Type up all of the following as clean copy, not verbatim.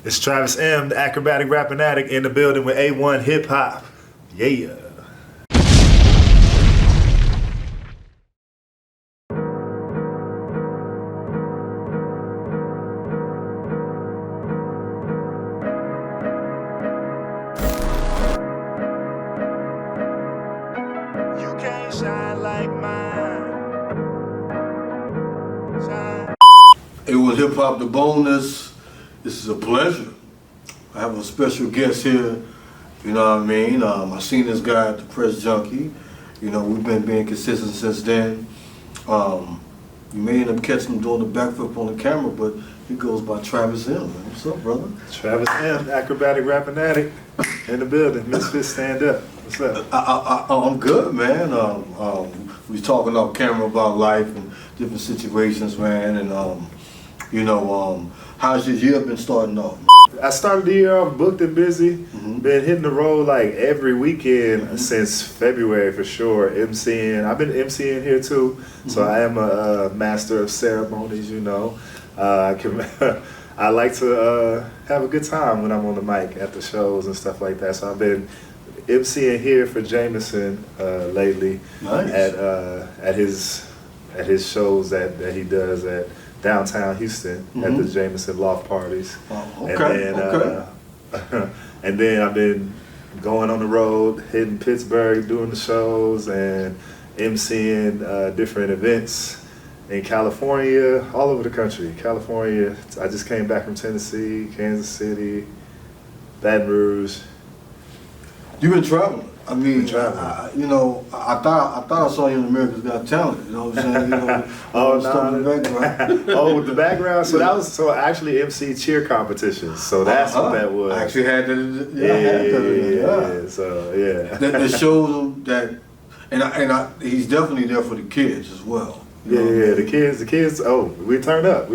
It's Travis.M, the acrobatic rapping addict, in the building with A1 Hip Hop. Yeah. You can't shine like mine. Shine. A1 Hip Hop, the bonus. This is a pleasure. I have a special guest here, you know what I mean? I seen this guy at the Press Junkie. You know, we've been being consistent since then. You may end up catching him doing the backflip on the camera, but he goes by Travis.M. What's up, brother? Travis.M, acrobatic rapping addict, in the building. Misfit, stand up. What's up? I'm good, man. We talking off camera about life and different situations, man, and you know, how's your year been starting off? I started the year off booked and busy. Been hitting the road like every weekend since February for sure. MCing. I've been MCing here too, so I am a master of ceremonies. You know, I like to have a good time when I'm on the mic at the shows and stuff like that. So I've been MCing here for Jameson lately. Nice. At his shows that he does at downtown Houston at the Jameson Loft parties. Oh, okay. And then I've been going on the road, hitting Pittsburgh, doing the shows and MCing different events in California, all over the country. California, I just came back from Tennessee, Kansas City, Baton Rouge. You've been traveling. I mean, traveling. you know, I thought I saw you in America's Got Talent. You know what I'm saying? You know, stuff in the background. Oh, the background. So that was actually MC cheer competitions. So that's what that was. I actually had that. Yeah. So yeah. That shows him that, and he's definitely there for the kids as well. Yeah, the kids. Oh, we turn up.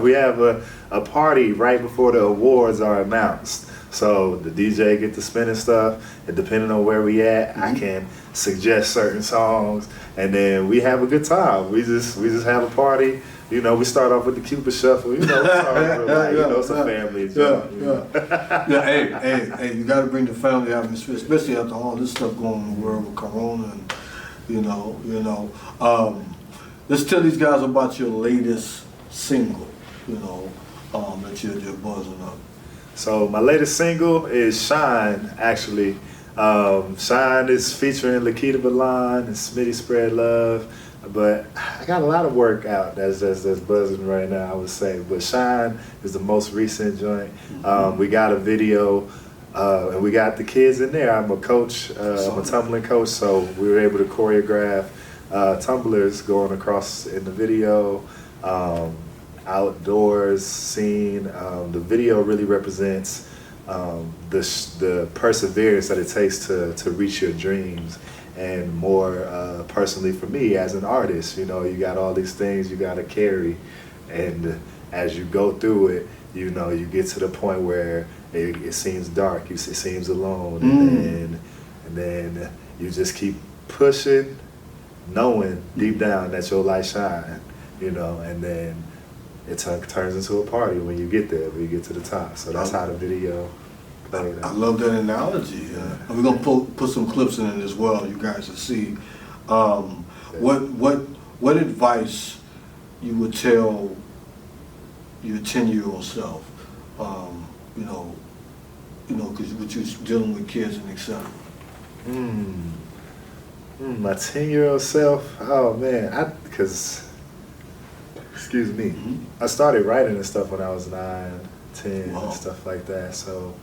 We have a party right before the awards are announced. So the DJ get to spinning stuff, and depending on where we at, I can suggest certain songs, and then we have a good time. We just have a party. You know, we start off with the Cupid Shuffle. You know, it's a family joint. Hey, you got to bring the family out, especially after all this stuff going on in the world with Corona, and you know. Let's tell these guys about your latest single. You know, that you're buzzing up. So my latest single is Shine, actually. Shine is featuring Lakita Balan and Smitty Spread Love, but I got a lot of work out that's buzzing right now, I would say. But Shine is the most recent joint. We got a video, and we got the kids in there. I'm a coach, I'm a tumbling coach, so we were able to choreograph tumblers going across in the video. Outdoors scene. The video really represents the perseverance that it takes to reach your dreams, and more personally for me as an artist, you know, you got all these things you got to carry, and as you go through it, you know, you get to the point where it seems dark, it seems alone, and then you just keep pushing, knowing deep down that your light shine, you know, and then it turns into a party when you get there, when you get to the top. So that's how the video played out. I love that analogy. And we're gonna put some clips in it as well, you guys will see. What advice you would tell your 10-year-old self? You know, because what you're dealing with kids and etc. My 10-year-old self. Oh man, excuse me. I started writing and stuff when I was 9, 10, and stuff like that. So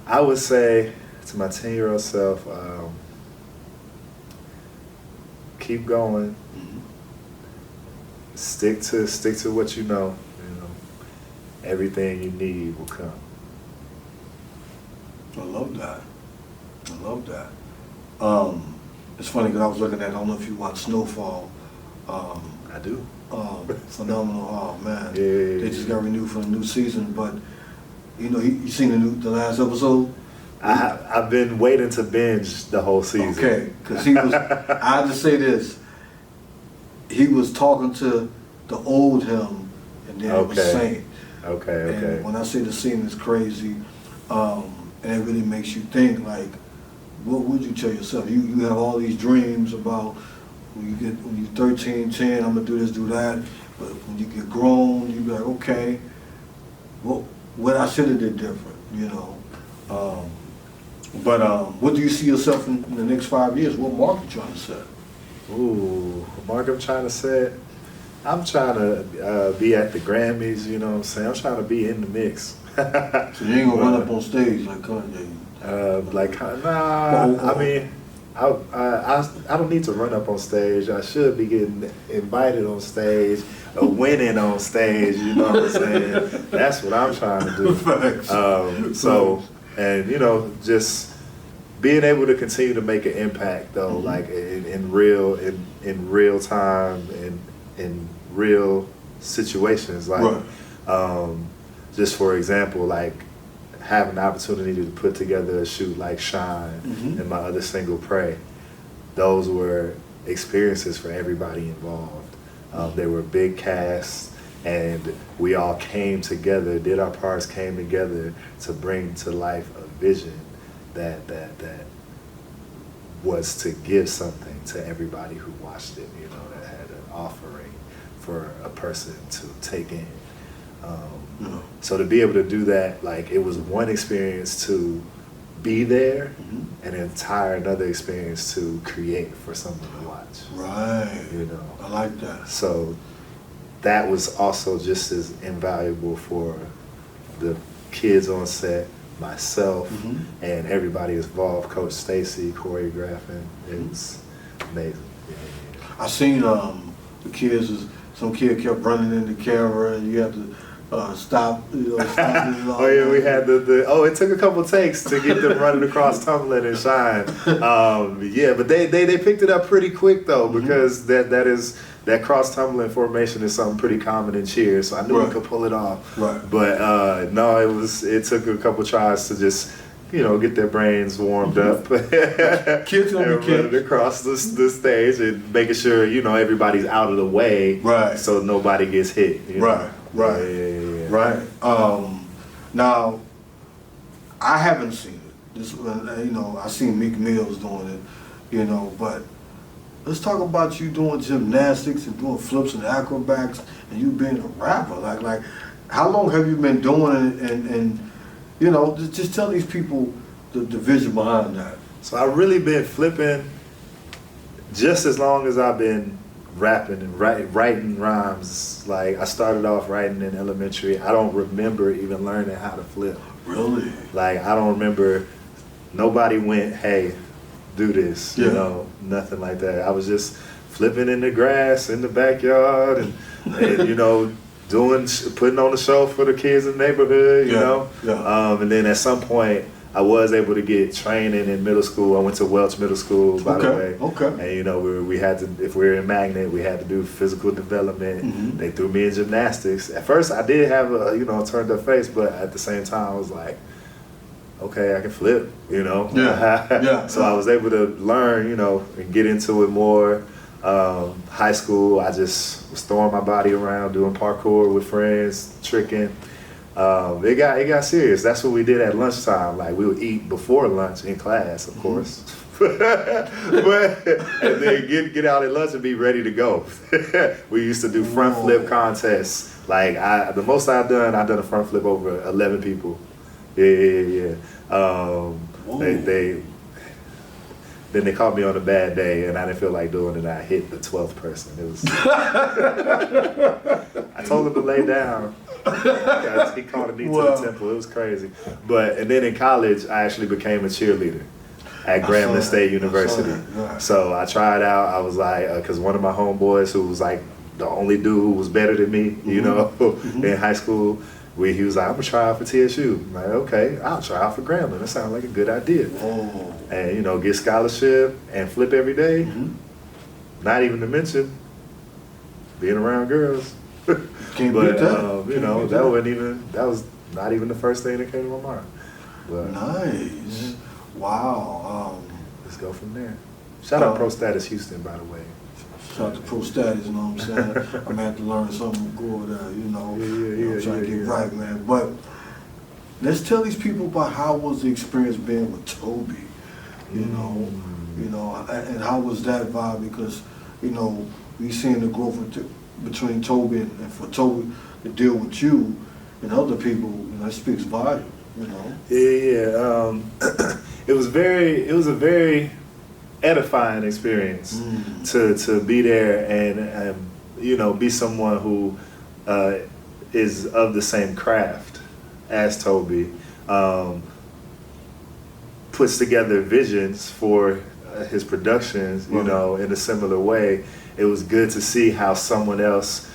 I would say to my 10-year-old self, keep going. Stick to what you know. You know, everything you need will come. I love that. It's funny because I was looking at, I don't know if you watch Snowfall. I do. Phenomenal. Oh man, Yeah. They just got renewed for a new season, but you know, you seen the last episode? I've been waiting to binge the whole season. Okay, because he was, I have to say this, he was talking to the old him, and then it was saying, Okay. And when I say the scene is crazy, and it really makes you think, like, what would you tell yourself? You have all these dreams about when you're 13, 10, I'm gonna do this, do that. But when you get grown, you be like, okay, what I should have did different, you know. But what do you see yourself in the next 5 years? What mark you trying to set? Ooh, mark I'm trying to set. I'm trying to be at the Grammys, you know what I'm saying? I'm trying to be in the mix. So you ain't gonna run up on stage like Kanye? I mean, I don't need to run up on stage. I should be getting invited on stage, or winning on stage, you know what I'm saying? That's what I'm trying to do. And you know, just being able to continue to make an impact though, like in real time, in real situations, like just for example, like having the opportunity to put together a shoot like Shine and my other single Pray. Those were experiences for everybody involved. They were big casts, and we all came together, did our parts, came together to bring to life a vision that was to give something to everybody who watched it, you know, that had an offering for a person to take in. So to be able to do that, like, it was one experience to be there and an entire another experience to create for someone to watch. Right. You know. I like that. So that was also just as invaluable for the kids on set, myself, and everybody involved. Coach Stacy choreographing. It was amazing. Yeah. I seen the kids. Some kid kept running in the camera, and you have to stop. You know, stop it. Oh yeah, we had it took a couple takes to get them running across Tumbling and Shine. Yeah, but they picked it up pretty quick though, because that cross tumbling formation is something pretty common in cheer, so I knew we could pull it off. Right. But no, it took a couple tries to just, you know, get their brains warmed up. Kids gonna be kids. Across the stage and making sure, you know, everybody's out of the way, so nobody gets hit. You know? Right. Now, I haven't seen it. This, you know, I seen Meek Mill's doing it, you know, but let's talk about you doing gymnastics and doing flips and acrobats, and you being a rapper. Like, how long have you been doing it? And you know, just tell these people the vision behind that. So I've really been flipping just as long as I've been rapping and writing rhymes. Like, I started off writing in elementary. I don't remember even learning how to flip. Really? Like, I don't remember, nobody went, hey, do this, you know, nothing like that. I was just flipping in the grass in the backyard and you know, putting on the show for the kids in the neighborhood, you know. And then at some point, I was able to get training in middle school. I went to Welch Middle School, by the way. And you know, we had to, if we were in Magnet, we had to do physical development. They threw me in gymnastics. At first, I did have a, you know, turned up face, but at the same time, I was like, okay, I can flip, you know. So I was able to learn, you know, and get into it more. High school, I just was throwing my body around, doing parkour with friends, tricking. It got serious. That's what we did at lunchtime. Like, we would eat before lunch in class, of course. And then get out at lunch and be ready to go. We used to do front flip contests. Like, the most I've done a front flip over 11 people. Yeah. Then they caught me on a bad day, and I didn't feel like doing it. I hit the 12th person. It was. I told him to lay down. He called a knee to the temple. It was crazy. And then in college, I actually became a cheerleader at Grambling State University. So I tried out. I was like, because one of my homeboys, who was like the only dude who was better than me, you know, in high school. He was like, I'm gonna try out for TSU. I'm like, okay, I'll try out for Grambling. That sounds like a good idea. And you know, get scholarship and flip every day. Not even to mention being around girls. Can't beat that. You know, that was not even the first thing that came to my mind. But, nice. Wow. Let's go from there. Shout out Pro Status Houston, by the way. Shout out to Pro Status, you know what I'm saying? I'm gonna have to learn something good, you know. I'm trying to get right, man. But let's tell these people about how was the experience being with Toby, you know, and how was that vibe? Because, you know, we seeing the growth between Toby and for Toby to deal with you and other people, you know, it speaks volume, you know. It was a very edifying experience to be there and you know, be someone who is of the same craft as Toby, puts together visions for his productions, you know, in a similar way. It was good to see how someone else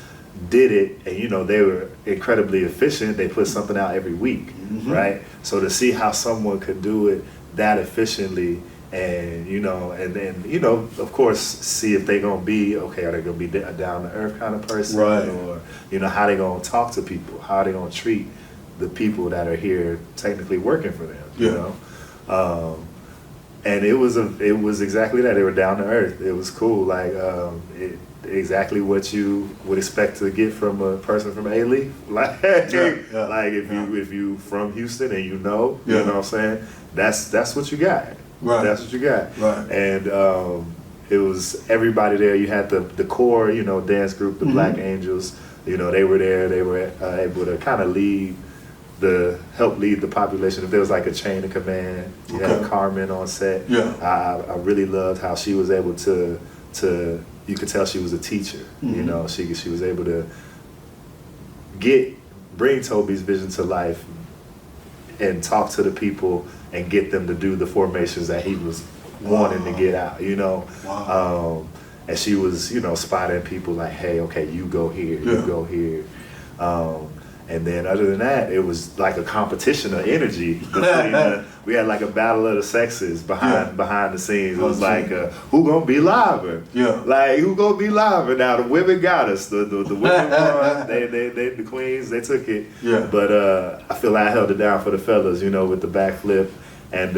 did it, and you know, they were incredibly efficient. They put something out every week, right? So to see how someone could do it that efficiently, and you know, and then you know, of course, see if they gonna be okay. Are they gonna be a down to earth kind of person, right? Or you know, how they gonna talk to people? How they gonna treat the people that are here, technically working for them? You know, and it was exactly that. They were down to earth. It was cool, like exactly what you would expect to get from a person from A-Leaf. Like, like if you from Houston and you know what I'm saying, that's what you got. Right. That's what you got. Right. And it was everybody there. You had the core, you know, dance group, the Black Angels. You know, they were there. They were able to kind of help lead the population. If there was like a chain of command, you had Carmen on set. Yeah. I really loved how she was able to you could tell she was a teacher. You know, she was able to bring Toby's vision to life and talk to the people and get them to do the formations that he was wanting to get out, you know. And she was, you know, spotting people like, hey, okay, you go here, you go here. And then other than that, it was like a competition of energy between we had like a battle of the sexes behind the scenes. It was like, who gonna be liver? Like, who gonna be liver? Now the women got us. The women won. They the queens, they took it. But I feel like I held it down for the fellas, you know, with the backflip. And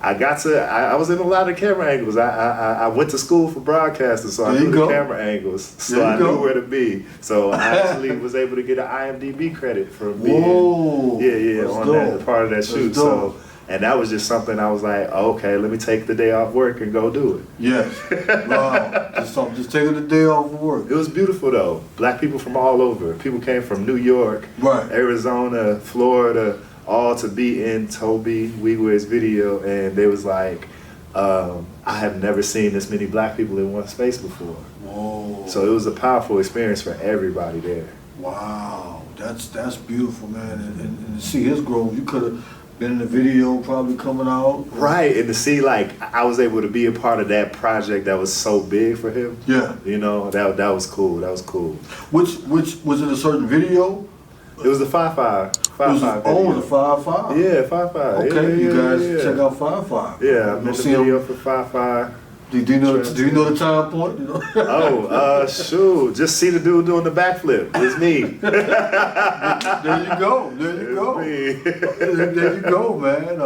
I was in a lot of camera angles. I went to school for broadcasting, so I knew the camera angles. So I knew where to be. So I actually was able to get an IMDb credit for being on that part of that shoot. So, and that was just something I was like, okay, let me take the day off work and go do it. Yes. Wow. Just taking the day off of work. It was beautiful though. Black people from all over. People came from New York, Arizona, Florida, all to be in Toben Wigwe's video, and they was like, I have never seen this many black people in one space before. Whoa. So it was a powerful experience for everybody there. Wow, that's beautiful, man. And to see his growth, you could have been in the video probably coming out. Right, and to see like I was able to be a part of that project that was so big for him. Yeah. You know, that was cool. That was cool. Which was it a certain video? It was the 5-5. 5-5 oh, the 5-5. Yeah, 5-5. Okay, you guys check out 5-5. Yeah, I'm in the video for 5-5. Do you know the time point? You know? Shoot. Just see the dude doing the backflip. It's me. There you go. There you go. There you go, man.